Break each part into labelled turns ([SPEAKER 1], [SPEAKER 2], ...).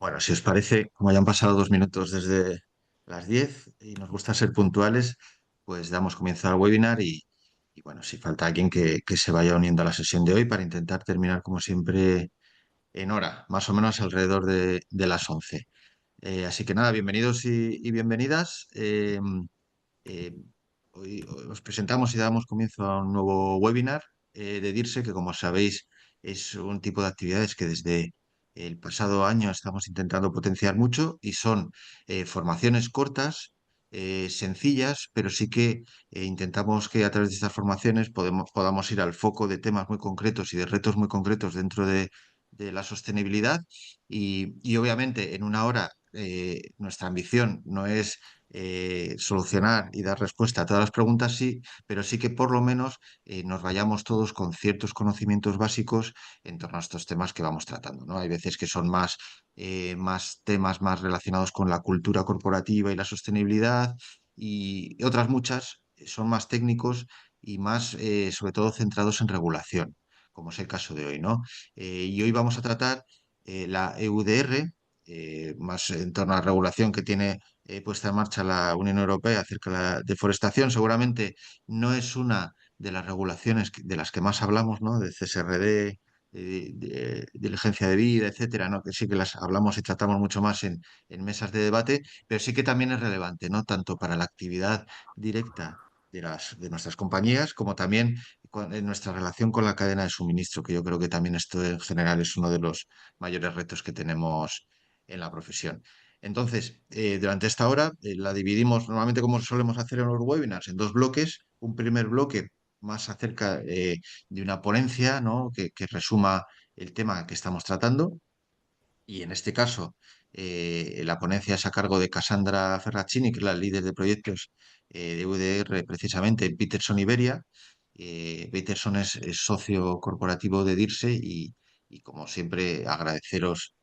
[SPEAKER 1] Bueno, si os parece, como ya han pasado 2 minutos desde las 10 y nos gusta ser puntuales, pues damos comienzo al webinar y bueno, si falta alguien que se vaya uniendo a la sesión de hoy para intentar terminar como siempre en hora, más o menos alrededor de las 11. Así que nada, bienvenidos y bienvenidas. Eh, hoy os presentamos y damos comienzo a un nuevo webinar de DIRSE, que como sabéis es un tipo de actividades que desde el pasado año estamos intentando potenciar mucho y son formaciones cortas, sencillas, pero sí que intentamos que a través de estas formaciones podamos ir al foco de temas muy concretos y de retos muy concretos dentro de la sostenibilidad y obviamente en una hora nuestra ambición no es solucionar y dar respuesta a todas las preguntas, sí, pero sí que por lo menos nos vayamos todos con ciertos conocimientos básicos en torno a estos temas que vamos tratando, ¿no? Hay veces que son más temas más relacionados con la cultura corporativa y la sostenibilidad y otras muchas son más técnicos y más, sobre todo, centrados en regulación, como es el caso de hoy, ¿no? Y hoy vamos a tratar la EUDR, más en torno a la regulación que tiene puesta en marcha la Unión Europea acerca de la deforestación. Seguramente no es una de las regulaciones de las que más hablamos, ¿no? De CSRD, de diligencia de vida, etcétera, ¿no? Que sí que las hablamos y tratamos mucho más en mesas de debate, pero sí que también es relevante, ¿no? Tanto para la actividad directa de nuestras compañías, como también en nuestra relación con la cadena de suministro, que yo creo que también esto en general es uno de los mayores retos que tenemos en la profesión. Entonces, durante esta hora la dividimos normalmente como solemos hacer en los webinars en dos bloques. Un primer bloque más acerca de una ponencia, ¿no? que resuma el tema que estamos tratando. Y en este caso, la ponencia es a cargo de Cassandra Ferracini, que es la líder de proyectos de UDR precisamente en Peterson Iberia. Peterson es socio corporativo de DIRSE y como siempre agradeceros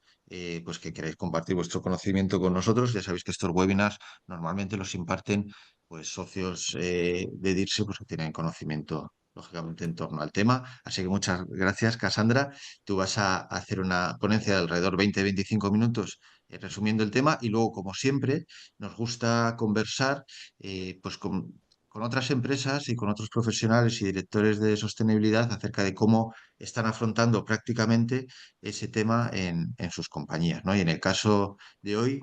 [SPEAKER 1] pues que queráis compartir vuestro conocimiento con nosotros. Ya sabéis que estos webinars normalmente los imparten pues socios de DIRSE pues, que tienen conocimiento lógicamente en torno al tema. Así que muchas gracias, Cassandra. Tú vas a hacer una ponencia de alrededor 20-25 minutos resumiendo el tema y luego, como siempre, nos gusta conversar pues con otras empresas y con otros profesionales y directores de sostenibilidad acerca de cómo están afrontando prácticamente ese tema en sus compañías, ¿no? Y en el caso de hoy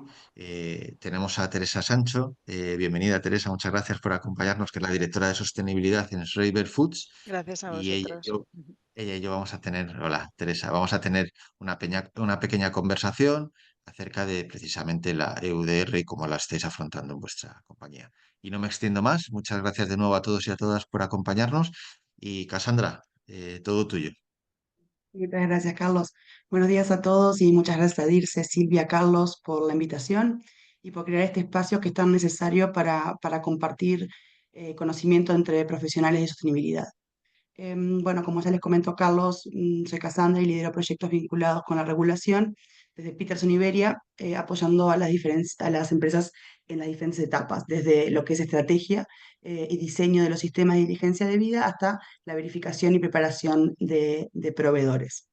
[SPEAKER 1] tenemos a Teresa Sancho. Bienvenida, Teresa. Muchas gracias por acompañarnos, que es la directora de sostenibilidad en Schreiber Foods.
[SPEAKER 2] Gracias a
[SPEAKER 1] Y
[SPEAKER 2] vosotros.
[SPEAKER 1] ella y yo vamos a tener, hola Teresa, vamos a tener una pequeña conversación acerca de precisamente la EUDR y cómo la estáis afrontando en vuestra compañía. Y no me extiendo más. Muchas gracias de nuevo a todos y a todas por acompañarnos. Y Cassandra, todo tuyo.
[SPEAKER 3] Muchas gracias, Carlos. Buenos días a todos y muchas gracias a Dirce, Silvia, Carlos, por la invitación y por crear este espacio que es tan necesario para compartir conocimiento entre profesionales de sostenibilidad. Bueno, como ya les comentó Carlos, soy Cassandra y lidero proyectos vinculados con la regulación desde Peterson Iberia, apoyando a a las empresas en las diferentes etapas, desde lo que es estrategia y diseño de los sistemas de diligencia de vida hasta la verificación y preparación de proveedores.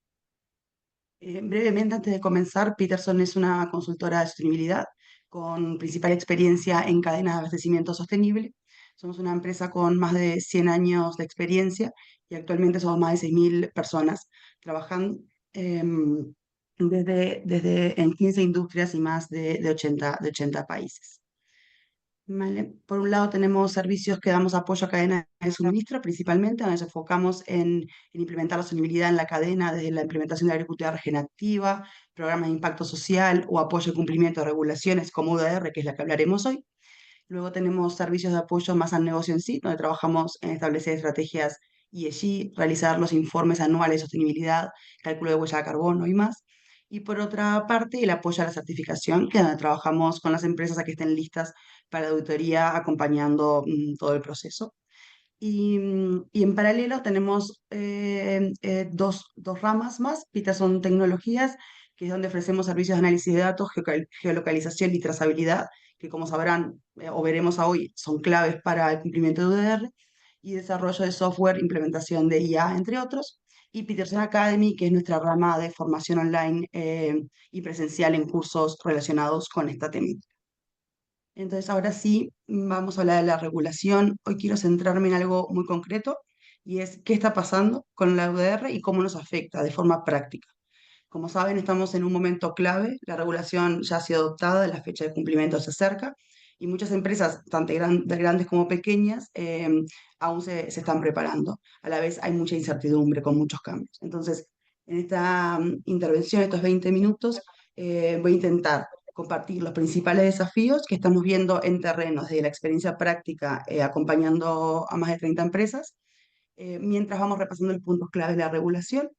[SPEAKER 3] Brevemente, antes de comenzar, Peterson es una consultora de sostenibilidad con principal experiencia en cadenas de abastecimiento sostenible. Somos una empresa con más de 100 años de experiencia y actualmente somos más de 6.000 personas trabajando desde en 15 industrias y más de 80 países. Vale. Por un lado tenemos servicios que damos apoyo a cadenas de suministro, principalmente, donde nos enfocamos en implementar la sostenibilidad en la cadena, desde la implementación de la agricultura regenerativa, programas de impacto social o apoyo al cumplimiento de regulaciones como UDR, que es la que hablaremos hoy. Luego tenemos servicios de apoyo más al negocio en sí, donde trabajamos en establecer estrategias ESG, realizar los informes anuales de sostenibilidad, cálculo de huella de carbono y más. Y por otra parte, el apoyo a la certificación, que es donde trabajamos con las empresas a que estén listas para auditoría, acompañando todo el proceso. Y en paralelo tenemos dos ramas más. Peterson Tecnologías, que es donde ofrecemos servicios de análisis de datos, geolocalización y trazabilidad, que como sabrán o veremos hoy son claves para el cumplimiento de UDR, y desarrollo de software, implementación de IA, entre otros. y Peterson Academy, que es nuestra rama de formación online y presencial en cursos relacionados con esta temática. Entonces, ahora sí, vamos a hablar de la regulación. Hoy quiero centrarme en algo muy concreto y es qué está pasando con la UDR y cómo nos afecta de forma práctica. Como saben, estamos en un momento clave, la regulación ya ha sido adoptada, la fecha de cumplimiento se acerca y muchas empresas, tanto grandes como pequeñas, aún se están preparando. A la vez hay mucha incertidumbre con muchos cambios. Entonces, en esta intervención, estos 20 minutos, voy a intentar compartir los principales desafíos que estamos viendo en terreno desde la experiencia práctica, acompañando a más de 30 empresas, mientras vamos repasando los puntos clave de la regulación.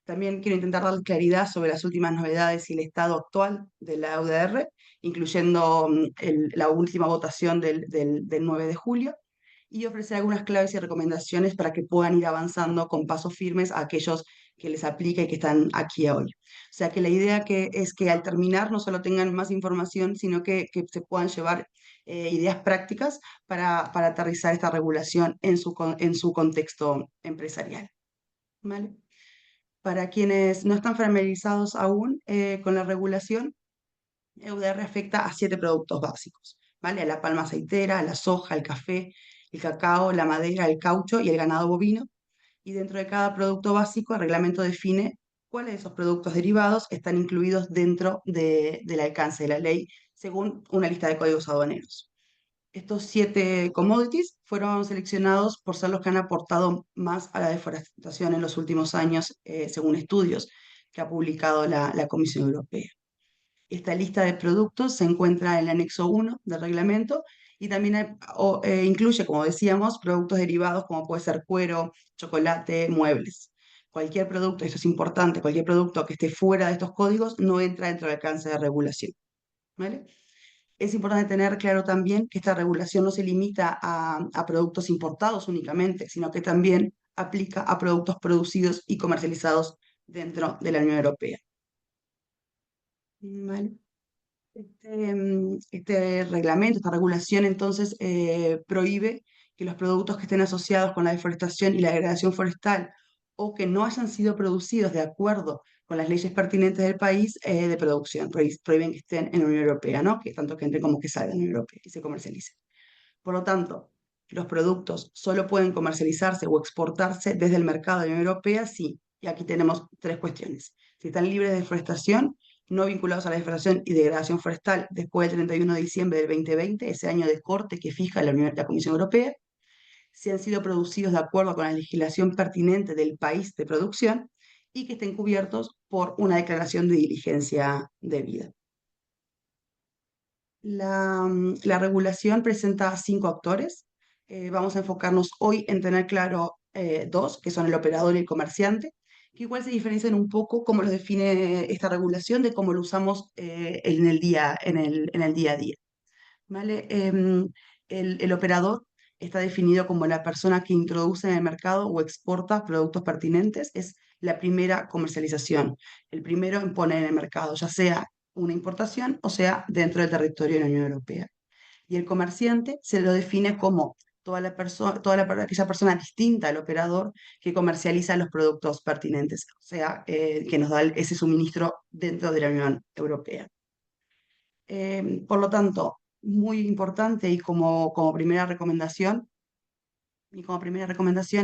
[SPEAKER 3] También quiero intentar dar claridad sobre las últimas novedades y el estado actual de la UDR, incluyendo la última votación del 9 de julio, y ofrecer algunas claves y recomendaciones para que puedan ir avanzando con pasos firmes a aquellos que les aplica y que están aquí hoy. O sea que la idea es que al terminar no solo tengan más información, sino que se puedan llevar ideas prácticas para aterrizar esta regulación en su contexto empresarial. ¿Vale? Para quienes no están familiarizados aún con la regulación, EUDR afecta a 7 productos básicos, ¿vale? A la palma aceitera, a la soja, el café, el cacao, la madera, el caucho y el ganado bovino. Y dentro de cada producto básico, el reglamento define cuáles de esos productos derivados están incluidos dentro del alcance de la ley, según una lista de códigos aduaneros. Estos 7 commodities fueron seleccionados por ser los que han aportado más a la deforestación en los últimos años, según estudios que ha publicado la Comisión Europea. Esta lista de productos se encuentra en el anexo 1 del reglamento y también incluye, como decíamos, productos derivados como puede ser cuero, chocolate, muebles. Cualquier producto, esto es importante, cualquier producto que esté fuera de estos códigos no entra dentro del alcance de regulación. ¿Vale? Es importante tener claro también que esta regulación no se limita a productos importados únicamente, sino que también aplica a productos producidos y comercializados dentro de la Unión Europea. ¿Vale? Este reglamento, esta regulación, entonces, prohíbe que los productos que estén asociados con la deforestación y la degradación forestal o que no hayan sido producidos de acuerdo con las leyes pertinentes del país de producción, prohíben que estén en la Unión Europea, ¿no? Que tanto que entren como que salgan de la Unión Europea y se comercialicen. Por lo tanto, los productos solo pueden comercializarse o exportarse desde el mercado de la Unión Europea, sí. Y aquí tenemos 3 cuestiones. Si están libres de deforestación, no vinculados a la deforestación y degradación forestal después del 31 de diciembre del 2020, ese año de corte que fija la Comisión Europea, si han sido producidos de acuerdo con la legislación pertinente del país de producción y que estén cubiertos por una declaración de diligencia debida. La regulación presenta 5 actores. Vamos a enfocarnos hoy en tener claro 2, que son el operador y el comerciante, que igual se diferencian un poco cómo los define esta regulación de cómo lo usamos en el día a día. ¿Vale? El operador está definido como la persona que introduce en el mercado o exporta productos pertinentes. Es la primera comercialización, el primero en poner en el mercado, ya sea una importación o sea dentro del territorio de la Unión Europea. Y el comerciante se lo define como aquella persona distinta al operador que comercializa los productos pertinentes, o sea, que nos da ese suministro dentro de la Unión Europea. Por lo tanto, muy importante y como primera recomendación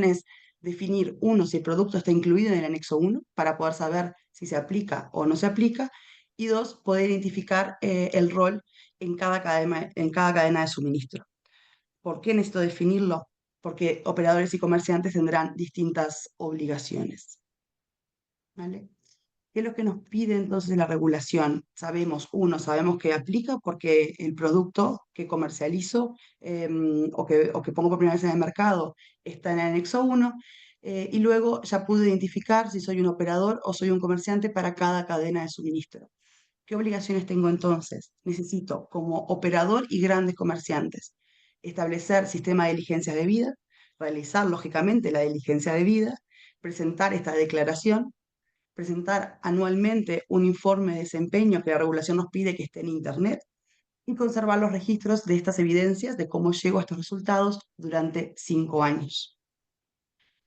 [SPEAKER 3] es definir, uno, si el producto está incluido en el anexo 1 para poder saber si se aplica o no se aplica, y 2, poder identificar el rol en cada cadena de suministro. ¿Por qué necesito definirlo? Porque operadores y comerciantes tendrán distintas obligaciones. ¿Vale? ¿Qué es lo que nos pide entonces la regulación? Sabemos que aplica porque el producto que comercializo o que pongo por primera vez en el mercado está en el anexo 1, y luego ya pude identificar si soy un operador o soy un comerciante para cada cadena de suministro. ¿Qué obligaciones tengo entonces? Necesito, como operador y grandes comerciantes, establecer sistema de diligencias de vida, realizar lógicamente la diligencia de vida, presentar esta declaración, presentar anualmente un informe de desempeño que la regulación nos pide que esté en Internet y conservar los registros de estas evidencias de cómo llego a estos resultados durante 5 años.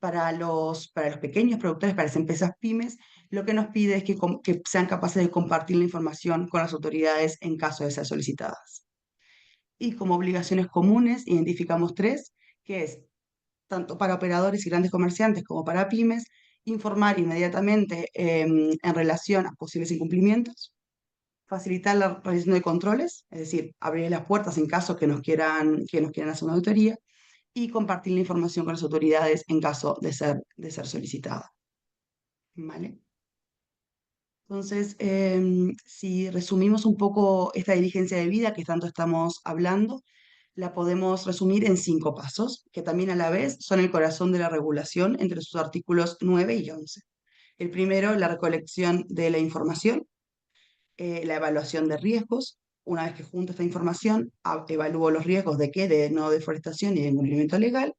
[SPEAKER 3] para los pequeños productores, para las empresas pymes, lo que nos pide es que sean capaces de compartir la información con las autoridades en caso de ser solicitadas. Y como obligaciones comunes identificamos tres, que es tanto para operadores y grandes comerciantes como para pymes, informar inmediatamente en relación a posibles incumplimientos, facilitar la realización de controles, es decir, abrir las puertas en caso que nos quieran hacer una auditoría, y compartir la información con las autoridades en caso de ser solicitada. ¿Vale? Entonces, si resumimos un poco esta diligencia de vida que tanto estamos hablando, la podemos resumir en 5 pasos, que también a la vez son el corazón de la regulación entre sus artículos 9 y 11. El primero, la recolección de la información, la evaluación de riesgos. Una vez que junto esta información, evalúo los riesgos de qué, de no deforestación y de incumplimiento legal.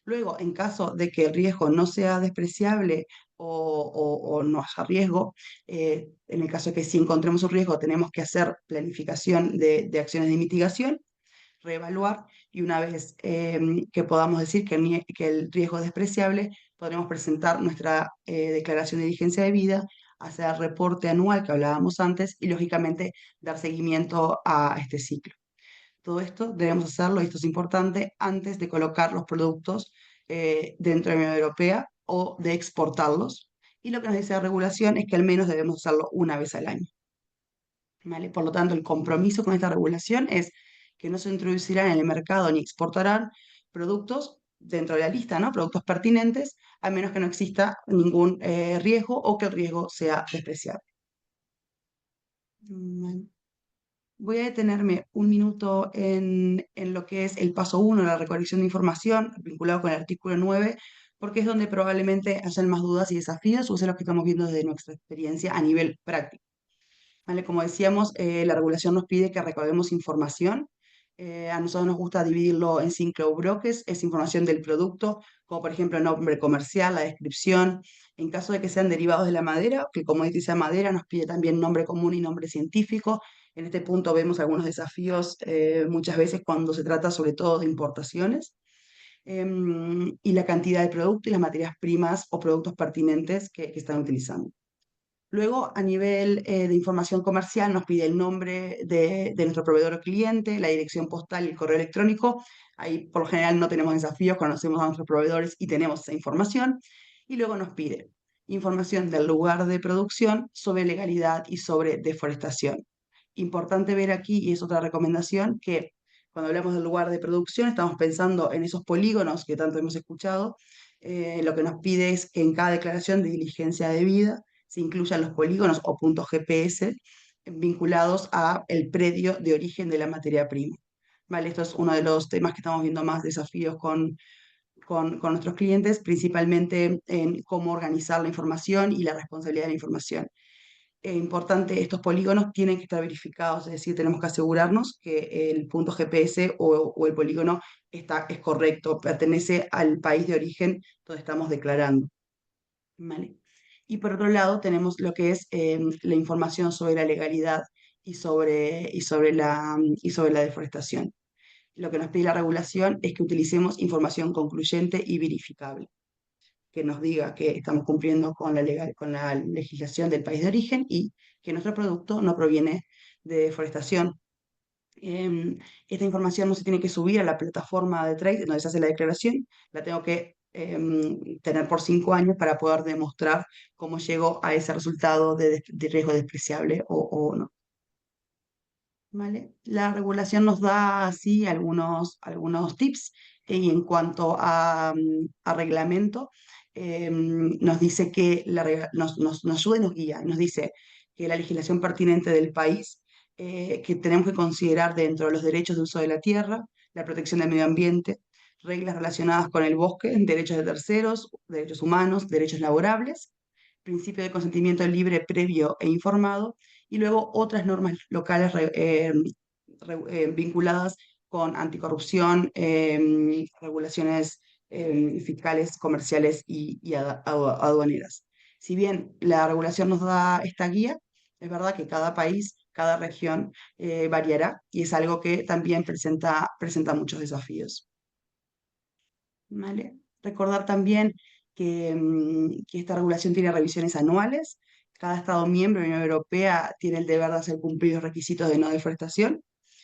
[SPEAKER 3] Luego, en caso de que el riesgo no sea despreciable o no haya riesgo, en el caso de que sí encontremos un riesgo, tenemos que hacer planificación de acciones de mitigación, reevaluar, y una vez que podamos decir que el riesgo es despreciable, podremos presentar nuestra declaración de diligencia de vida, hacer el reporte anual que hablábamos antes y, lógicamente, dar seguimiento a este ciclo. Todo esto debemos hacerlo, y esto es importante, antes de colocar los productos dentro de la Unión Europea o de exportarlos. Y lo que nos dice la regulación es que al menos debemos hacerlo una vez al año. ¿Vale? Por lo tanto, el compromiso con esta regulación es que no se introducirán en el mercado ni exportarán productos dentro de la lista, ¿no? Productos pertinentes, a menos que no exista ningún riesgo o que el riesgo sea despreciable. ¿Vale? Voy a detenerme un minuto en lo que es el paso 1, la recolección de información, vinculado con el artículo 9, porque es donde probablemente hayan más dudas y desafíos, o es lo que estamos viendo desde nuestra experiencia a nivel práctico. ¿Vale? Como decíamos, la regulación nos pide que recabemos información. A nosotros nos gusta dividirlo en 5 bloques. Es información del producto, como por ejemplo el nombre comercial, la descripción. En caso de que sean derivados de la madera, que como dice madera, nos pide también nombre común y nombre científico. En este punto vemos algunos desafíos muchas veces cuando se trata sobre todo de importaciones. Y la cantidad de producto y las materias primas o productos pertinentes que están utilizando. Luego, a nivel de información comercial, nos pide el nombre de nuestro proveedor o cliente, la dirección postal y el correo electrónico. Ahí, por lo general, no tenemos desafíos, conocemos a nuestros proveedores y tenemos esa información. Y luego nos pide información del lugar de producción, sobre legalidad y sobre deforestación. Importante ver aquí, y es otra recomendación, que cuando hablamos del lugar de producción estamos pensando en esos polígonos que tanto hemos escuchado. Lo que nos pide es que en cada declaración de diligencia debida se incluyan los polígonos o puntos GPS vinculados a el predio de origen de la materia prima. ¿Vale? Esto es uno de los temas que estamos viendo más desafíos con nuestros clientes, principalmente en cómo organizar la información y la responsabilidad de la información. Importante, estos polígonos tienen que estar verificados, es decir, tenemos que asegurarnos que el punto GPS o el polígono es correcto, pertenece al país de origen donde estamos declarando. ¿Vale? Y por otro lado tenemos lo que es la información sobre la legalidad y sobre la deforestación. Lo que nos pide la regulación es que utilicemos información concluyente y verificable, que nos diga que estamos cumpliendo con la legislación del país de origen y que nuestro producto no proviene de deforestación. Esta información no se tiene que subir a la plataforma de trade donde se hace la declaración, la tengo que tener por 5 años para poder demostrar cómo llego a ese resultado de riesgo despreciable o no. ¿Vale? La regulación nos da así algunos tips, y en cuanto a reglamento, nos dice que nos ayuda y nos guía, y nos dice que la legislación pertinente del país, que tenemos que considerar dentro de los derechos de uso de la tierra, la protección del medio ambiente, reglas relacionadas con el bosque, derechos de terceros, derechos humanos, derechos laborables, principio de consentimiento libre, previo e informado, y luego otras normas locales vinculadas con anticorrupción, regulaciones fiscales, comerciales y aduaneras. Si bien la regulación nos da esta guía, es verdad que cada país, cada región variará, y es algo que también presenta muchos desafíos. ¿Vale? Recordar también que esta regulación tiene revisiones anuales. Cada Estado miembro de la Unión Europea tiene el deber de hacer cumplir los requisitos de no deforestación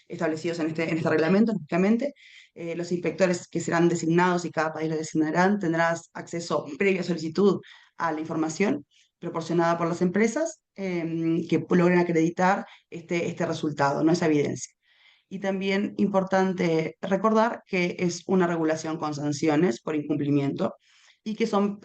[SPEAKER 3] establecidos en este reglamento, lógicamente. Los inspectores que serán designados y cada país lo designarán tendrás acceso previa solicitud a la información proporcionada por las empresas que logren acreditar este resultado, no esa evidencia. Y también importante recordar que es una regulación con sanciones por incumplimiento y que son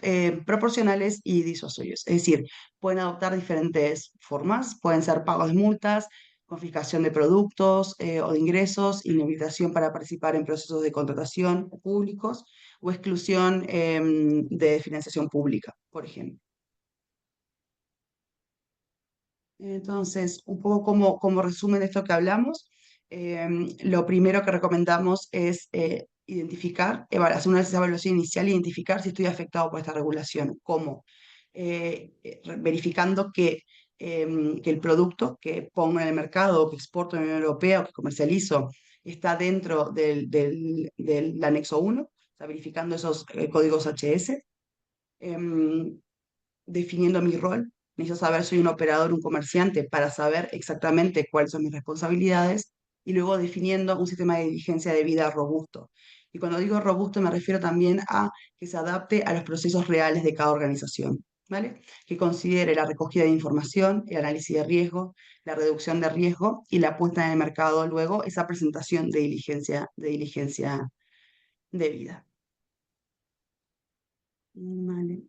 [SPEAKER 3] proporcionales y disuasorios. Es decir, pueden adoptar diferentes formas, pueden ser pagos de multas, confiscación de productos o de ingresos, inhabilitación para participar en procesos de contratación públicos o exclusión de financiación pública, por ejemplo. Entonces, un poco como resumen de esto que hablamos, lo primero que recomendamos es identificar, hacer una evaluación inicial, identificar si estoy afectado por esta regulación. ¿Cómo? Verificando que el producto que pongo en el mercado o que exporto en la Unión Europea o que comercializo está dentro del anexo 1, o sea, verificando esos códigos HS. em, Definiendo mi rol. Necesito saber si soy un operador, un comerciante, para saber exactamente cuáles son mis responsabilidades y luego definiendo un sistema de diligencia de vida robusto. Y cuando digo robusto me refiero también a que se adapte a los procesos reales de cada organización, ¿vale? Que considere la recogida de información, el análisis de riesgo, la reducción de riesgo y la puesta en el mercado luego esa presentación de diligencia de vida. Vale.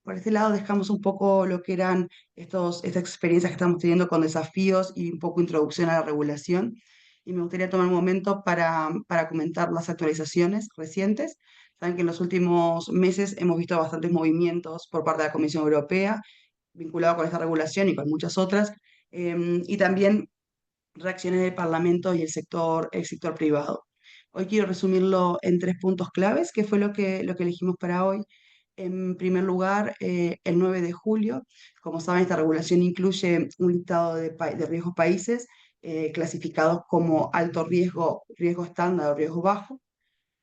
[SPEAKER 3] Por este lado dejamos un poco lo que eran estas experiencias que estamos teniendo con desafíos y un poco introducción a la regulación. Y me gustaría tomar un momento para comentar las actualizaciones recientes. Saben que en los últimos meses hemos visto bastantes movimientos por parte de la Comisión Europea vinculados con esta regulación y con muchas otras. Y también reacciones del Parlamento y el sector privado. Hoy quiero resumirlo en tres puntos claves, que fue lo que elegimos para hoy. En primer lugar, el 9 de julio, como saben, esta regulación incluye un listado de riesgos países clasificados como alto riesgo, riesgo estándar o riesgo bajo.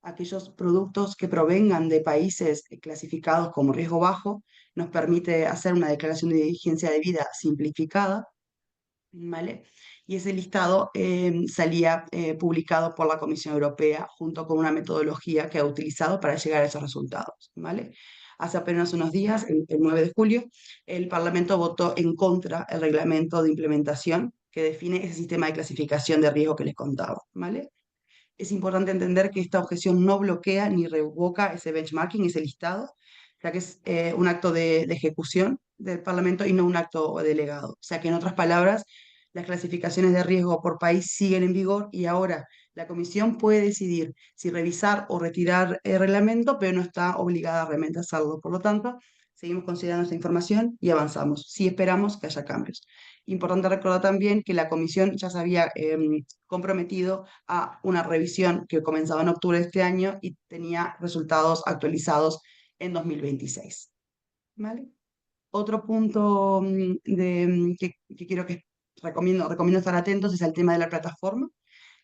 [SPEAKER 3] Aquellos productos que provengan de países clasificados como riesgo bajo nos permite hacer una declaración de diligencia de vida simplificada, ¿vale? Y ese listado salía publicado por la Comisión Europea junto con una metodología que ha utilizado para llegar a esos resultados, ¿vale? Hace apenas unos días, el 9 de julio, el Parlamento votó en contra el reglamento de implementación que define ese sistema de clasificación de riesgo que les contaba, ¿vale? Es importante entender que esta objeción no bloquea ni revoca ese benchmarking, ese listado, ya que es un acto de ejecución del Parlamento y no un acto delegado. O sea que, en otras palabras, las clasificaciones de riesgo por país siguen en vigor y ahora la Comisión puede decidir si revisar o retirar el reglamento, pero no está obligada realmente a hacerlo. Por lo tanto, seguimos considerando esta información y avanzamos. Sí esperamos que haya cambios. Importante recordar también que la Comisión ya se había comprometido a una revisión que comenzaba en octubre de este año y tenía resultados actualizados en 2026. ¿Vale? Otro punto que quiero que recomiendo estar atentos es el tema de la plataforma.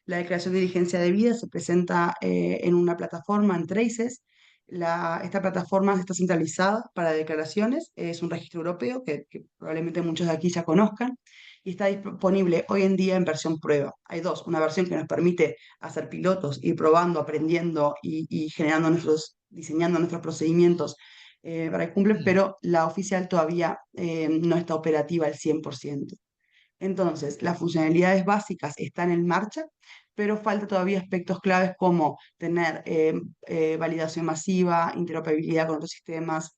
[SPEAKER 3] La declaración de diligencia de vida se presenta en una plataforma, en Traces. Esta plataforma está centralizada para declaraciones, es un registro europeo que probablemente muchos de aquí ya conozcan y está disponible hoy en día en versión prueba. Hay dos, una versión que nos permite hacer pilotos, ir probando, aprendiendo y diseñando nuestros procedimimientos para que cumplen, pero la oficial todavía no está operativa al 100%. Entonces, las funcionalidades básicas están en marcha, pero falta todavía aspectos claves como tener validación masiva, interoperabilidad con otros sistemas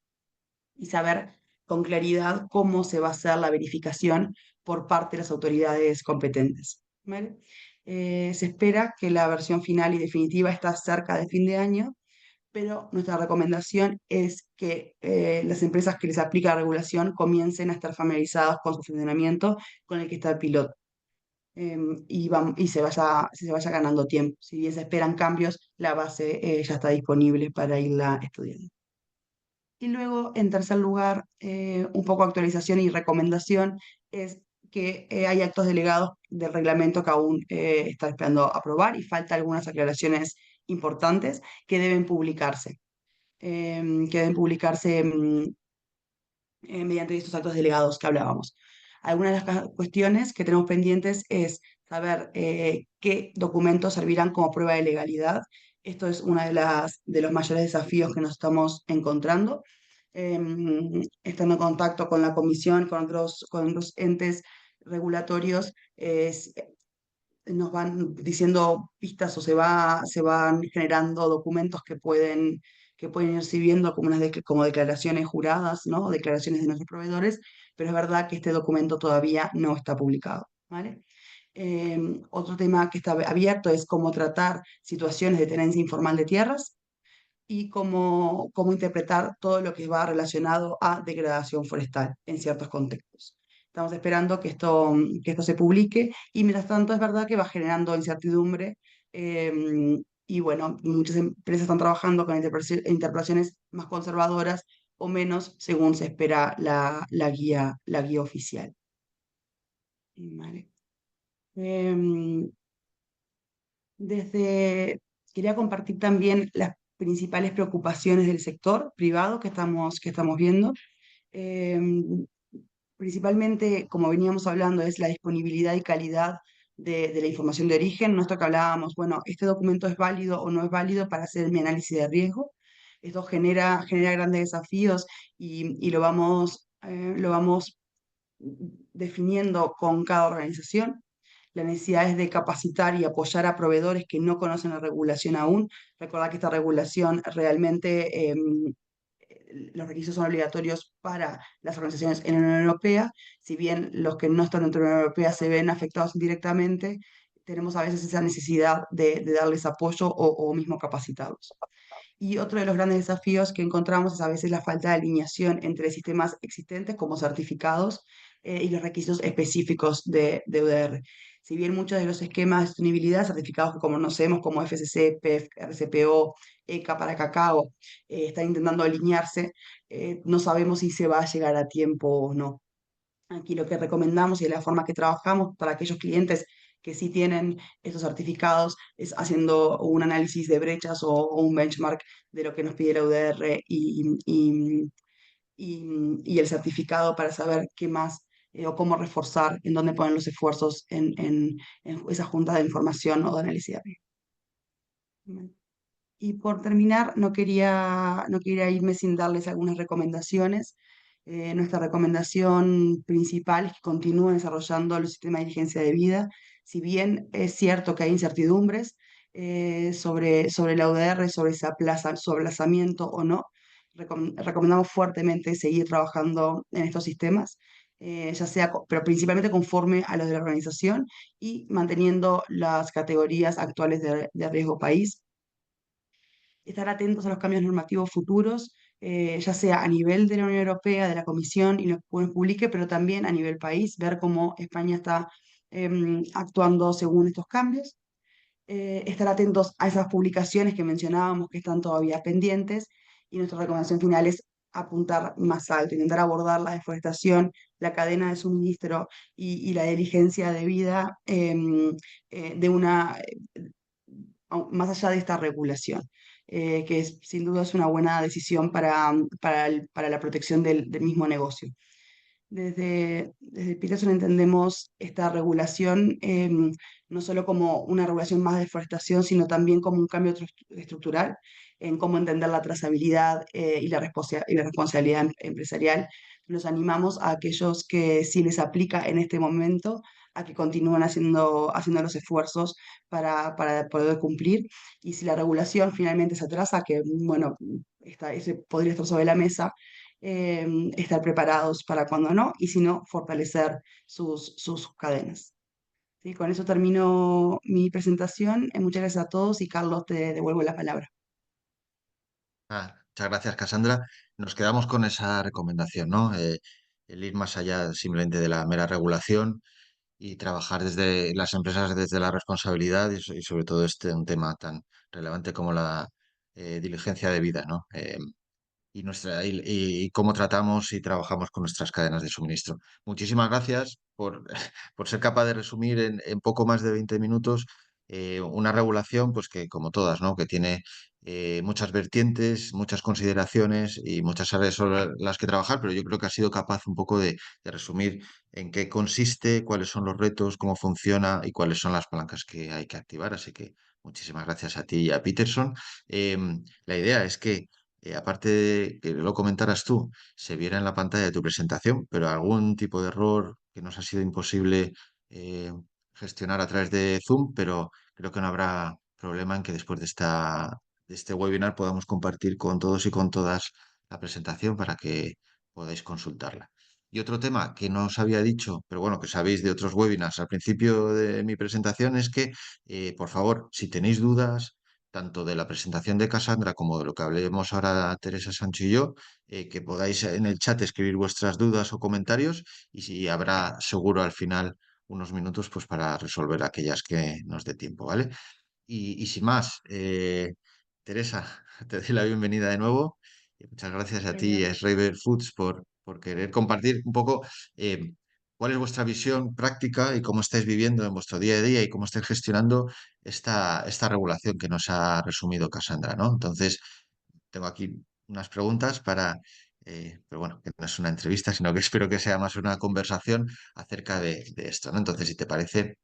[SPEAKER 3] y saber con claridad cómo se va a hacer la verificación por parte de las autoridades competentes. ¿Vale? Se espera que la versión final y definitiva está cerca de fin de año, pero nuestra recomendación es que las empresas que les aplica la regulación comiencen a estar familiarizadas con su funcionamiento con el que está el piloto y se vaya ganando tiempo. Si bien se esperan cambios, la base ya está disponible para irla estudiando. Y luego, en tercer lugar, un poco actualización y recomendación es que hay actos delegados del reglamento que aún está esperando aprobar y falta algunas aclaraciones importantes que deben publicarse. que deben publicarse mediante estos actos delegados que hablábamos. Algunas de las cuestiones que tenemos pendientes es saber qué documentos servirán como prueba de legalidad. Esto es uno de los mayores desafíos que nos estamos encontrando. Estando en contacto con la comisión, con otros entes regulatorios, nos van diciendo pistas o se van generando documentos que pueden ir sirviendo como, como declaraciones juradas, ¿no? Declaraciones de nuestros proveedores, pero es verdad que este documento todavía no está publicado, ¿vale? Otro tema que está abierto es cómo tratar situaciones de tenencia informal de tierras y cómo interpretar todo lo que va relacionado a degradación forestal en ciertos contextos. Estamos esperando que esto se publique y mientras tanto es verdad que va generando incertidumbre y bueno, muchas empresas están trabajando con interpretaciones más conservadoras o menos según se espera la guía oficial. Vale. Em, Quería compartir también las principales preocupaciones del sector privado que estamos viendo. Eh, Principalmente, como veníamos hablando, es la disponibilidad y calidad de la información de origen. No esto que hablábamos, bueno, este documento es válido o no es válido para hacer mi análisis de riesgo. Esto genera grandes desafíos y lo vamos definiendo con cada organización. La necesidad es de capacitar y apoyar a proveedores que no conocen la regulación aún. Recordar que esta regulación realmente, los requisitos son obligatorios para las organizaciones en la Unión Europea. Si bien los que no están dentro de la Unión Europea se ven afectados directamente, tenemos a veces esa necesidad de darles apoyo o mismo capacitarlos. Y otro de los grandes desafíos que encontramos es a veces la falta de alineación entre sistemas existentes como certificados y los requisitos específicos de UDR. Si bien muchos de los esquemas de sostenibilidad certificados que conocemos como FSC, PEF, RCPO, ECA para cacao, están intentando alinearse, no sabemos si se va a llegar a tiempo o no. Aquí lo que recomendamos y la forma que trabajamos para aquellos clientes que sí tienen estos certificados es haciendo un análisis de brechas o un benchmark de lo que nos pide la UDR y el certificado para saber qué más o cómo reforzar, en dónde ponen los esfuerzos en esa junta de información o de análisis de riesgo. Y por terminar, no quería irme sin darles algunas recomendaciones. Nuestra recomendación principal es que continúen desarrollando los sistemas de diligencia de vida. Si bien es cierto que hay incertidumbres sobre la UDR, sobre su aplazamiento o no, recomendamos fuertemente seguir trabajando en estos sistemas, ya sea, pero principalmente conforme a los de la organización y manteniendo las categorías actuales de riesgo país, estar atentos a los cambios normativos futuros, ya sea a nivel de la Unión Europea, de la Comisión y lo que publique, pero también a nivel país, ver cómo España está actuando según estos cambios. Estar atentos a esas publicaciones que mencionábamos que están todavía pendientes y nuestra recomendación final es apuntar más alto, intentar abordar la deforestación, la cadena de suministro y la diligencia de vida de una más allá de esta regulación, sin duda es una buena decisión para la protección del mismo negocio. Desde Peterson entendemos esta regulación no solo como una regulación más de deforestación, sino también como un cambio estructural en cómo entender la trazabilidad y la responsabilidad empresarial. Los animamos a aquellos que sí les aplica en este momento a que continúen haciendo los esfuerzos para poder cumplir. Y si la regulación finalmente se atrasa, que bueno, ese podría estar sobre la mesa, estar preparados para cuando no, y si no, fortalecer sus cadenas. ¿Sí? Con eso termino mi presentación. Muchas gracias a todos y Carlos, te devuelvo la palabra.
[SPEAKER 1] Muchas gracias, Cassandra. Nos quedamos con esa recomendación, ¿no? El ir más allá simplemente de la mera regulación y trabajar desde las empresas desde la responsabilidad y sobre todo un tema tan relevante como la diligencia de vida, ¿no? Y cómo tratamos y trabajamos con nuestras cadenas de suministro. Muchísimas gracias por, por ser capaz de resumir en poco más de 20 minutos una regulación, pues que como todas, ¿no? Que tiene muchas vertientes, muchas consideraciones y muchas áreas sobre las que trabajar, pero yo creo que ha sido capaz un poco de resumir en qué consiste, cuáles son los retos, cómo funciona y cuáles son las palancas que hay que activar. Así que muchísimas gracias a ti y a Peterson. La idea es que, aparte de que lo comentaras tú, se viera en la pantalla de tu presentación, pero algún tipo de error que nos ha sido imposible eh, gestionar a través de Zoom, pero creo que no habrá problema en que después de este webinar podamos compartir con todos y con todas la presentación para que podáis consultarla. Y otro tema que no os había dicho, pero bueno, que sabéis de otros webinars al principio de mi presentación, es que, por favor, si tenéis dudas, tanto de la presentación de Cassandra como de lo que hablemos ahora Teresa Sancho y yo, que podáis en el chat escribir vuestras dudas o comentarios y si habrá seguro al final unos minutos pues para resolver aquellas que nos dé tiempo, ¿vale? Y sin más, Teresa, te doy la bienvenida de nuevo. Y muchas gracias a
[SPEAKER 2] Muy
[SPEAKER 1] ti y
[SPEAKER 2] bien.
[SPEAKER 1] a Schreiber Foods por querer compartir un poco cuál es vuestra visión práctica y cómo estáis viviendo en vuestro día a día y cómo estáis gestionando esta regulación que nos ha resumido Cassandra, ¿no? Entonces, tengo aquí unas preguntas pero bueno, que no es una entrevista, sino que espero que sea más una conversación acerca de esto, ¿no? Entonces, si te parece,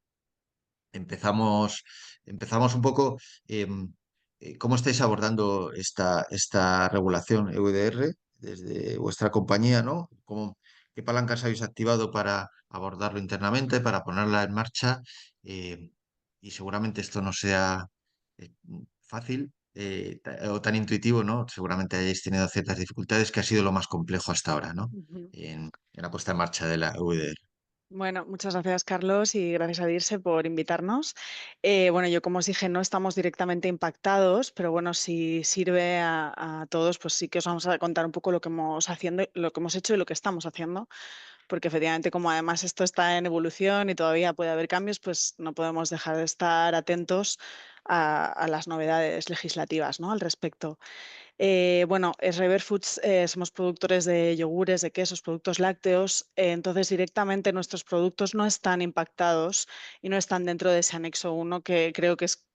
[SPEAKER 1] empezamos, empezamos un poco. ¿Cómo estáis abordando esta regulación EUDR desde vuestra compañía, ¿no? ¿Qué palancas habéis activado para abordarlo internamente, para ponerla en marcha? Eh, y seguramente esto no sea eh, fácil o tan intuitivo, ¿no? Seguramente hayáis tenido ciertas dificultades, que ha sido lo más complejo hasta ahora, ¿no?
[SPEAKER 2] Ujú.
[SPEAKER 1] En la puesta en marcha de la EUDR.
[SPEAKER 2] Bueno, muchas gracias, Carlos, y gracias a Dirce por invitarnos. Bueno, yo como os dije, no estamos directamente impactados, pero bueno, si sirve a todos, pues sí que os vamos a contar un poco lo que hemos hecho y lo que estamos haciendo, porque efectivamente, como además esto está en evolución y todavía puede haber cambios, pues no podemos dejar de estar atentos a las novedades legislativas, ¿no? Al respecto. Bueno, es River Foods, somos productores de yogures, de quesos, productos lácteos, entonces directamente nuestros productos no están impactados y no están dentro de ese anexo uno que creo que es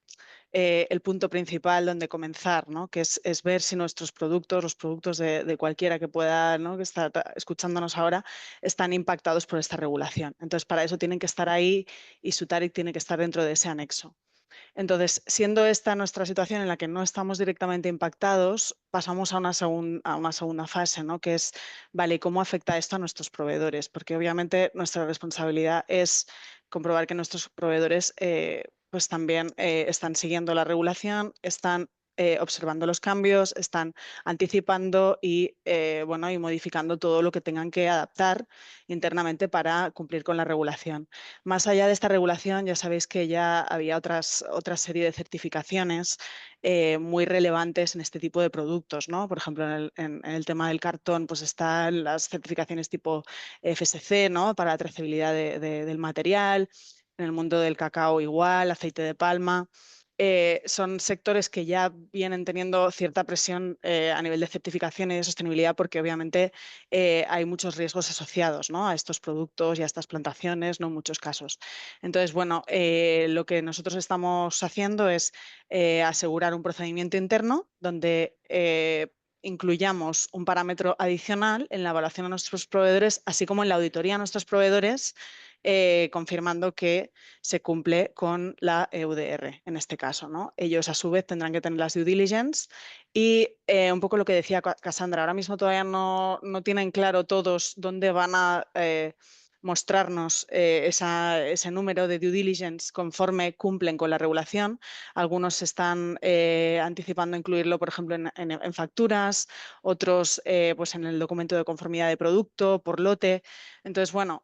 [SPEAKER 2] el punto principal donde comenzar, ¿no? Que es ver si nuestros productos, los productos de cualquiera que pueda, ¿no? Que está escuchándonos ahora, están impactados por esta regulación. Entonces, para eso tienen que estar ahí y su TARIC tiene que estar dentro de ese anexo. Entonces, siendo esta nuestra situación en la que no estamos directamente impactados, pasamos a a una segunda fase, ¿no? Que es, vale, ¿cómo afecta esto a nuestros proveedores? Porque obviamente nuestra responsabilidad es comprobar que nuestros proveedores pues también están siguiendo la regulación, están observando los cambios, están anticipando y, bueno, y modificando todo lo que tengan que adaptar internamente para cumplir con la regulación. Más allá de esta regulación, ya sabéis que ya había otra serie de certificaciones muy relevantes en este tipo de productos, ¿no? Por ejemplo, en el tema del cartón, pues están las certificaciones tipo FSC, ¿no? Para la trazabilidad del material. En el mundo del cacao igual, aceite de palma. Son sectores que ya vienen teniendo cierta presión a nivel de certificación y de sostenibilidad porque obviamente hay muchos riesgos asociados, ¿no? A estos productos y a estas plantaciones, ¿no? En muchos casos. Entonces, bueno, lo que nosotros estamos haciendo es asegurar un procedimiento interno donde incluyamos un parámetro adicional en la evaluación a nuestros proveedores, así como en la auditoría a nuestros proveedores, confirmando que se cumple con la EUDR en este caso, ¿no? Ellos a su vez tendrán que tener las due diligence y un poco lo que decía Cassandra, ahora mismo todavía no tienen claro todos dónde van a mostrarnos ese número de due diligence conforme cumplen con la regulación. Algunos están anticipando incluirlo, por ejemplo, en facturas, otros pues en el documento de conformidad de producto, por lote. Entonces, bueno,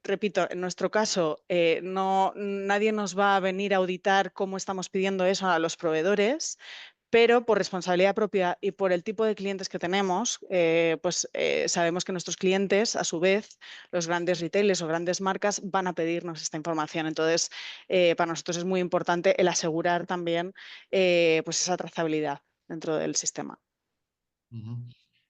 [SPEAKER 2] repito, en nuestro caso, nadie nos va a venir a auditar cómo estamos pidiendo eso a los proveedores, pero por responsabilidad propia y por el tipo de clientes que tenemos, pues sabemos que nuestros clientes, a su vez, los grandes retailers o grandes marcas, van a pedirnos esta información. Entonces, para nosotros es muy importante el asegurar también pues esa trazabilidad dentro del sistema.
[SPEAKER 1] Ujú.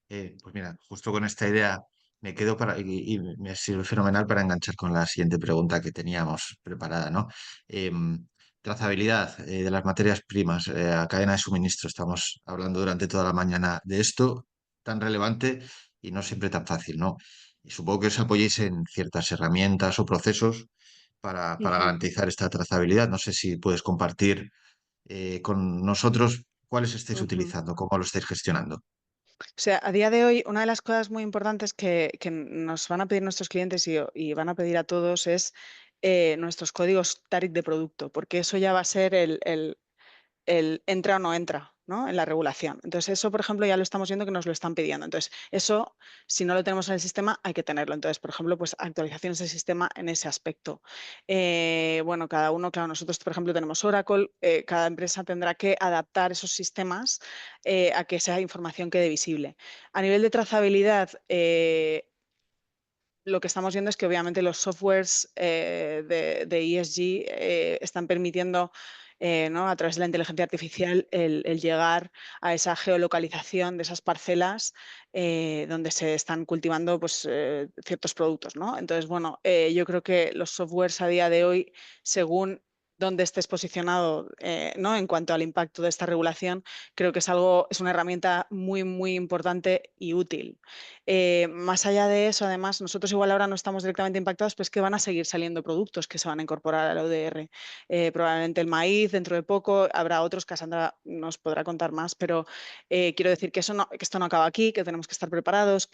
[SPEAKER 1] Pues mira, justo con esta idea me quedo y me sirve fenomenal para enganchar con la siguiente pregunta que teníamos preparada, ¿no? Em, trazabilidad de las materias primas, a cadena de suministro. Estamos hablando durante toda la mañana de esto, tan relevante y no siempre tan fácil, ¿no? Y supongo que os apoyéis en ciertas herramientas o procesos para
[SPEAKER 2] Ujú,
[SPEAKER 1] garantizar esta trazabilidad. No sé si puedes compartir con nosotros cuáles estáis
[SPEAKER 2] ujú.
[SPEAKER 1] utilizando, cómo lo estáis gestionando.
[SPEAKER 2] O sea, a día de hoy, una de las cosas muy importantes que nos van a pedir nuestros clientes y van a pedir a todos es nuestros códigos TARIC de producto, porque eso ya va a ser el entra o no entra, ¿no? En la regulación. Entonces, eso, por ejemplo, ya lo estamos viendo que nos lo están pidiendo. Entonces, eso, si no lo tenemos en el sistema, hay que tenerlo. Entonces, por ejemplo, pues actualizaciones del sistema en ese aspecto. Bueno, cada uno, claro, nosotros, por ejemplo, tenemos Oracle, cada empresa tendrá que adaptar esos sistemas a que esa información quede visible. A nivel de trazabilidad, lo que estamos viendo es que obviamente los softwares de ESG están permitiendo, ¿no? A través de la inteligencia artificial el llegar a esa geolocalización de esas parcelas donde se están cultivando pues, ciertos productos, ¿no? Entonces, bueno, yo creo que los softwares a día de hoy, según dónde estés posicionado, ¿no? En cuanto al impacto de esta regulación, creo que es una herramienta muy, muy importante y útil. Más allá de eso, además, nosotros igual ahora no estamos directamente impactados, pero es que van a seguir saliendo productos que se van a incorporar al ODR. Probablemente el maíz, dentro de poco, habrá otros, Cassandra nos podrá contar más, pero quiero decir que, que esto no acaba aquí, que tenemos que estar preparados,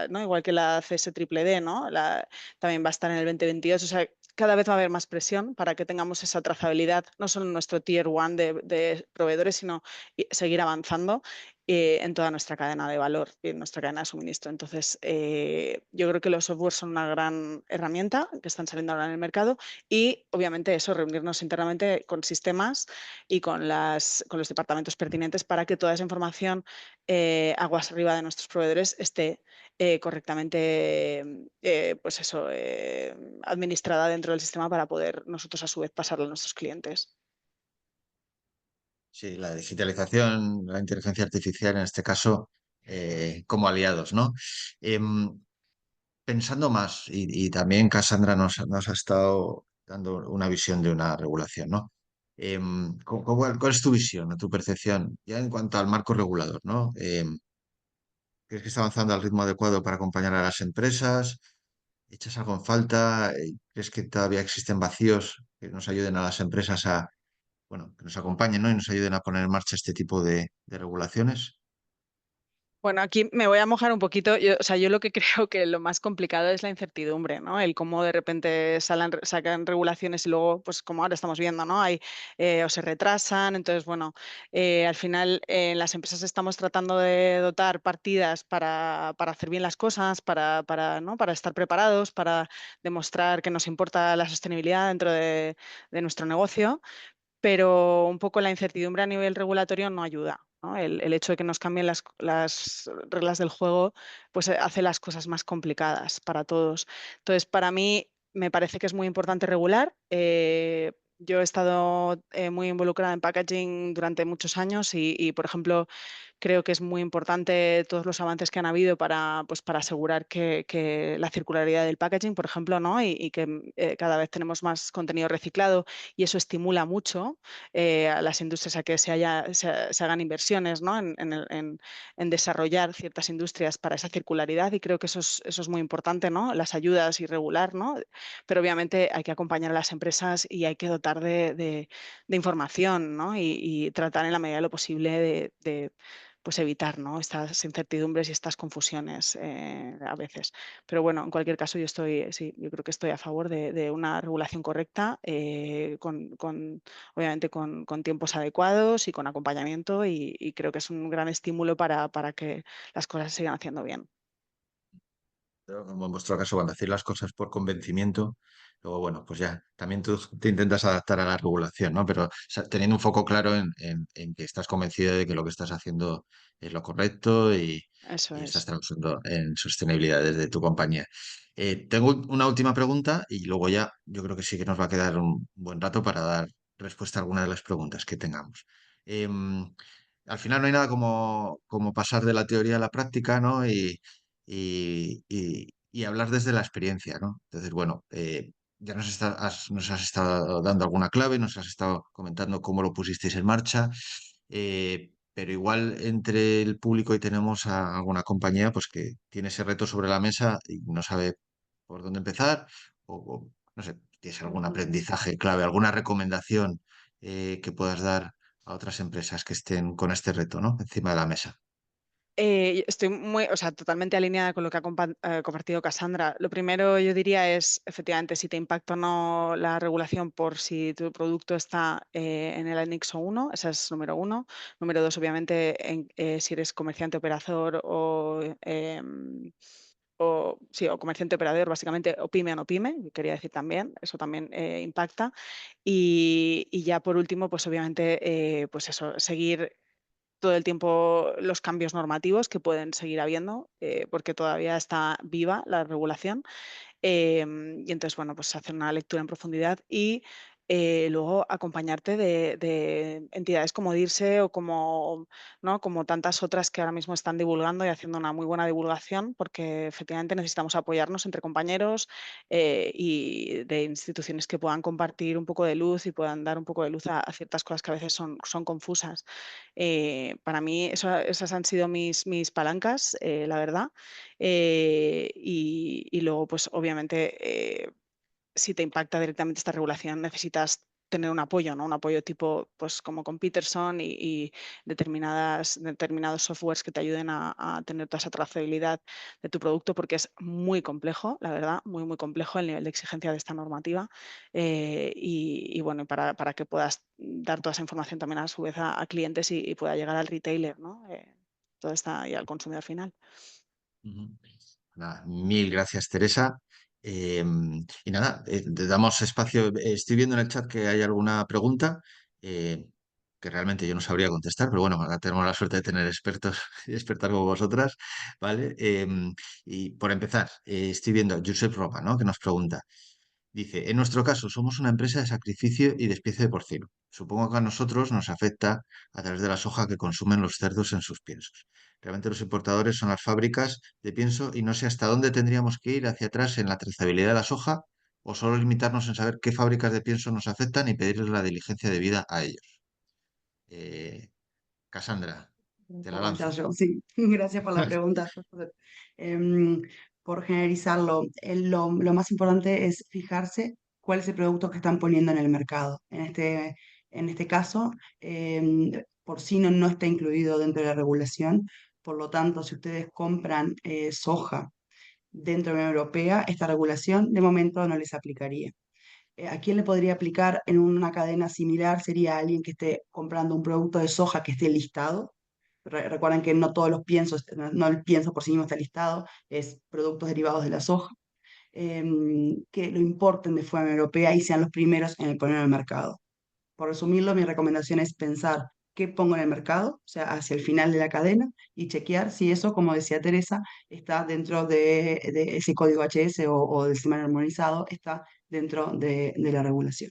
[SPEAKER 2] ¿no? Igual que la CS-D, ¿no? También va a estar en el 2022. O sea, cada vez va a haber más presión para que tengamos esa trazabilidad, no solo en nuestro tier one de proveedores, sino seguir avanzando en toda nuestra cadena de valor y en nuestra cadena de suministro. Entonces, yo creo que los softwares son una gran herramienta que están saliendo ahora en el mercado y, obviamente, eso, reunirnos internamente con sistemas y con los departamentos pertinentes para que toda esa información aguas arriba de nuestros proveedores esté correctamente pues eso, administrada dentro del sistema para poder nosotros a su vez pasarlo a nuestros clientes.
[SPEAKER 1] Sí, la digitalización, la inteligencia artificial en este caso, como aliados, ¿no? Em, Pensando más, y también Cassandra nos ha estado dando una visión de una regulación, ¿no? ¿Cuál es tu visión o tu percepción ya en cuanto al marco regulador, ¿no? ¿Crees que está avanzando al ritmo adecuado para acompañar a las empresas? ¿Echas algo en falta? ¿Crees que todavía existen vacíos que nos ayuden a las empresas a, bueno, que nos acompañen, ¿no? Y nos ayuden a poner en marcha este tipo de regulaciones?
[SPEAKER 2] Bueno, aquí me voy a mojar un poquito. O sea, yo lo que creo que lo más complicado es la incertidumbre, ¿no? El cómo de repente sacan regulaciones y luego, pues como ahora estamos viendo, ¿no? O se retrasan. Entonces, bueno, al final en las empresas estamos tratando de dotar partidas para hacer bien las cosas, ¿no? Para estar preparados, para demostrar que nos importa la sostenibilidad dentro de nuestro negocio, pero un poco la incertidumbre a nivel regulatorio no ayuda, ¿no? El hecho de que nos cambien las reglas del juego, pues hace las cosas más complicadas para todos. Entonces, para mí me parece que es muy importante regular. Yo he estado muy involucrada en packaging durante muchos años por ejemplo, creo que es muy importante todos los avances que han habido para, pues, para asegurar que la circularidad del packaging, por ejemplo, ¿no? Y que cada vez tenemos más contenido reciclado y eso estimula mucho a las industrias a que se hagan inversiones, ¿no? En desarrollar ciertas industrias para esa circularidad y creo que eso es muy importante, ¿no? Las ayudas y regular, ¿no? Pero obviamente hay que acompañar a las empresas y hay que dotar de información, ¿no? Y tratar en la medida de lo posible pues evitar, ¿no? Estas incertidumbres y estas confusiones a veces. Pero bueno, en cualquier caso, sí, yo creo que estoy a favor de una regulación correcta, obviamente con tiempos adecuados y con acompañamiento y creo que es un gran estímulo para que las cosas se sigan haciendo bien.
[SPEAKER 1] Pero como en vuestro caso, cuando hacéis las cosas por convencimiento, luego, bueno, pues ya también tú te intentas adaptar a la regulación, ¿no? Pero teniendo un foco claro en que estás convencido de que lo que estás haciendo es lo correcto
[SPEAKER 2] Eso
[SPEAKER 1] y estás
[SPEAKER 2] es.
[SPEAKER 1] trabajando en sostenibilidad desde tu compañía. Tengo una última pregunta y luego ya yo creo que sí que nos va a quedar un buen rato para dar respuesta a alguna de las preguntas que tengamos. Em, Al final no hay nada como pasar de la teoría a la práctica, ¿no? Y hablar desde la experiencia, ¿no? Entonces, bueno, ya nos has estado dando alguna clave, nos has estado comentando cómo lo pusisteis en marcha, pero igual entre el público y tenemos a alguna compañía pues que tiene ese reto sobre la mesa y no sabe por dónde empezar no sé, ¿tienes algún aprendizaje clave, alguna recomendación que puedas dar a otras empresas que estén con este reto, ¿no? Encima de la mesa?
[SPEAKER 2] Estoy muy, o sea, totalmente alineada con lo que ha compartido Cassandra. Lo primero yo diría es, efectivamente, si te impacta o no la regulación por si tu producto está en el anexo 1, esa es número uno. Número dos, obviamente, si eres comerciante operador sí, o comerciante operador, básicamente, o pyme o no pyme, quería decir también, eso también impacta. Y ya por último, pues obviamente, pues eso, seguir todo el tiempo los cambios normativos que pueden seguir habiendo, porque todavía está viva la regulación. Y entonces, bueno, pues hacer una lectura en profundidad y luego acompañarte de entidades como DIRSE o como, ¿no? Como tantas otras que ahora mismo están divulgando y haciendo una muy buena divulgación, porque efectivamente necesitamos apoyarnos entre compañeros y de instituciones que puedan compartir un poco de luz y puedan dar un poco de luz a ciertas cosas que a veces son confusas. Para mí esas han sido mis palancas, la verdad. Y luego, pues obviamente, si te impacta directamente esta regulación, necesitas tener un apoyo, ¿no? Un apoyo tipo, pues como con Peterson y determinados softwares que te ayuden a tener toda esa trazabilidad de tu producto, porque es muy complejo, la verdad, muy, muy complejo el nivel de exigencia de esta normativa. Y bueno, para que puedas dar toda esa información también a su vez a clientes y pueda llegar al retailer, ¿no? Todo está y al consumidor final.
[SPEAKER 1] Ujú. Nada, mil gracias, Teresa. Y nada, te damos espacio. Estoy viendo en el chat que hay alguna pregunta eh, que realmente yo no sabría contestar, pero bueno, ahora tenemos la suerte de tener expertos y expertas como vosotras, ¿vale? Y por empezar, estoy viendo a Josep Ropa, ¿no? Que nos pregunta. Dice, en nuestro caso somos una empresa de sacrificio y despiece de porcino. Supongo que a nosotros nos afecta a través de la soja que consumen los cerdos en sus piensos. Realmente los importadores son las fábricas de pienso y no sé hasta dónde tendríamos que ir hacia atrás en la trazabilidad de la soja o solo limitarnos en saber qué fábricas de pienso nos afectan y pedirles la diligencia debida a ellos. Eh, Cassandra, te la
[SPEAKER 3] Comenzar
[SPEAKER 1] lanzo.
[SPEAKER 3] yo, sí. Gracias por la pregunta. Em, por generalizarlo, lo más importante es fijarse cuál es el producto que están poniendo en el mercado. En este caso, porcino no está incluido dentro de la regulación, por lo tanto, si ustedes compran soja dentro de la Unión Europea, esta regulación de momento no les aplicaría. ¿A quién le podría aplicar en una cadena similar? Sería alguien que esté comprando un producto de soja que esté listado. Recuerden que no todos los piensos, no el pienso por sí mismo está listado, es productos derivados de la soja, que lo importen de fuera de la Unión Europea y sean los primeros en el poner en el mercado. Por resumirlo, mi recomendación es pensar qué pongo en el mercado, o sea, hacia el final de la cadena, y chequear si eso, como decía Teresa, está dentro de ese código HS o del sistema armonizado, está dentro de la regulación.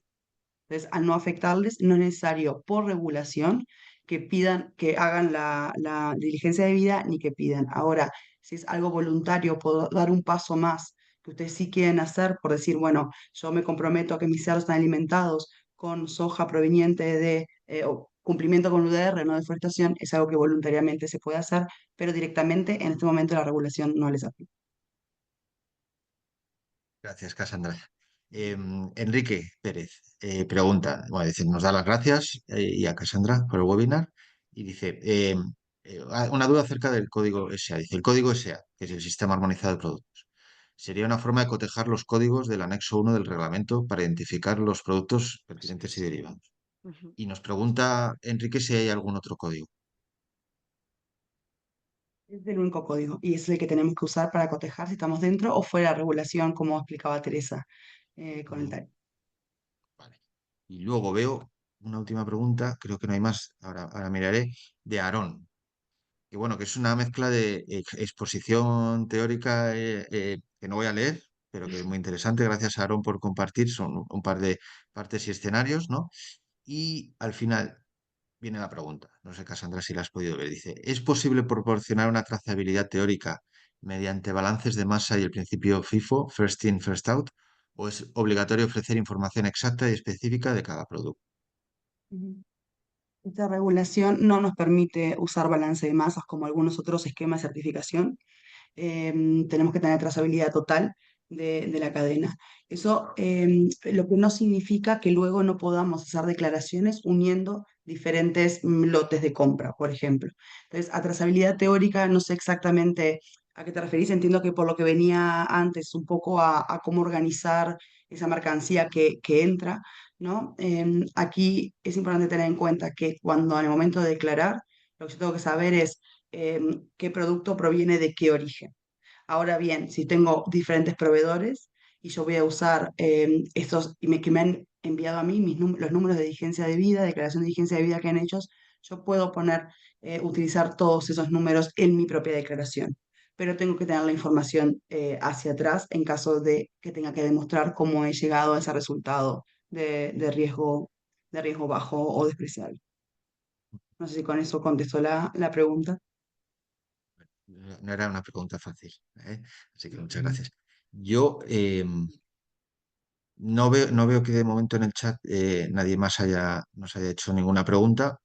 [SPEAKER 3] Entonces, al no afectarles, no es necesario por regulación que pidan, que hagan la diligencia debida ni que pidan. Ahora, si es algo voluntario, puedo dar un paso más que ustedes sí quieren hacer, por decir, bueno, yo me comprometo a que mis cerdos están alimentados con soja proveniente o cumplimiento con UDR, no deforestación, es algo que voluntariamente se puede hacer, pero directamente en este momento la regulación no les aplica.
[SPEAKER 1] Gracias, Cassandra. Enrique Pérez pregunta, bueno, dice, nos da las gracias y a Cassandra por el webinar y dice, una duda acerca del código SA. Dice, el código SA, que es el Sistema Armonizado de Productos, sería una forma de cotejar los códigos del anexo 1 del reglamento para identificar los productos
[SPEAKER 2] Eso
[SPEAKER 1] pertinentes y
[SPEAKER 2] es.
[SPEAKER 1] derivados.
[SPEAKER 2] Ujú.
[SPEAKER 1] Y nos pregunta Enrique si hay algún otro código.
[SPEAKER 3] Es el único código y es el que tenemos que usar para cotejar si estamos dentro o fuera de la regulación, como explicaba Teresa con el
[SPEAKER 1] Mm,
[SPEAKER 3] TARI.
[SPEAKER 1] vale. Y luego veo una última pregunta, creo que no hay más, ahora miraré, de Aarón. Que bueno, que es una mezcla de exposición teórica que no voy a leer, pero que es muy interesante. Gracias a Aaron por compartir, son un par de partes y escenarios, ¿no? Y al final viene la pregunta, no sé, Cassandra, si la has podido ver. Dice, ¿es posible proporcionar una trazabilidad teórica mediante balances de masa y el principio FIFO, First In, First Out? o es obligatorio ofrecer información exacta y específica de cada producto?
[SPEAKER 3] Ujú. Esta regulación no nos permite usar balance de masas como algunos otros esquemas de certificación. Tenemos que tener trazabilidad total de la cadena. Eso lo que no significa que luego no podamos hacer declaraciones uniendo diferentes lotes de compra, por ejemplo. Entonces, a trazabilidad teórica no sé exactamente a qué te referís. Entiendo que por lo que venía antes, un poco a cómo organizar esa mercancía que entra, ¿no? Aquí es importante tener en cuenta que cuando en el momento de declarar, lo que yo tengo que saber es qué producto proviene de qué origen. Ahora bien, si tengo diferentes proveedores y yo voy a usar estos que me han enviado a mí los números de vigencia de vida, declaración de vigencia de vida que han hecho, yo puedo utilizar todos esos números en mi propia declaración. Pero tengo que tener la información hacia atrás en caso de que tenga que demostrar cómo he llegado a ese resultado de riesgo bajo o despreciable. No sé si con eso contestó la pregunta.
[SPEAKER 1] No era una pregunta fácil, ¿eh? Así que muchas gracias. Yo no veo que de momento en el chat nadie más nos haya hecho ninguna pregunta.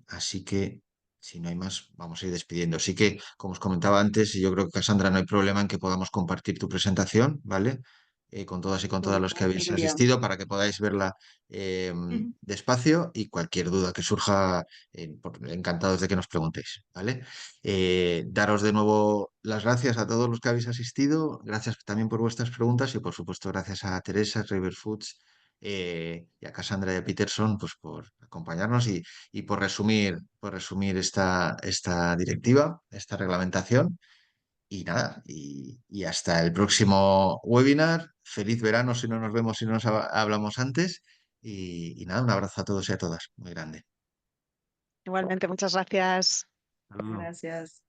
[SPEAKER 1] Así que, si no hay más, vamos a ir despidiendo. Así que, como os comentaba antes, y yo creo que Cassandra, no hay problema en que podamos compartir tu presentación, ¿vale? Con todas y con todas los que habéis asistido para que podáis verla despacio, y cualquier duda que surja, encantados de que nos preguntéis, ¿vale? Daros de nuevo las gracias a todos los que habéis asistido, gracias también por vuestras preguntas y por supuesto gracias a Teresa, River Foods, y a Cassandra y a Peterson, pues por acompañarnos y por resumir esta directiva, esta reglamentación. Y nada, y hasta el próximo webinar. Feliz verano si no nos vemos, si no nos hablamos antes. Y nada, un abrazo a todos y a todas. Muy grande.
[SPEAKER 2] Igualmente, muchas gracias.
[SPEAKER 1] Saludos.
[SPEAKER 3] Gracias.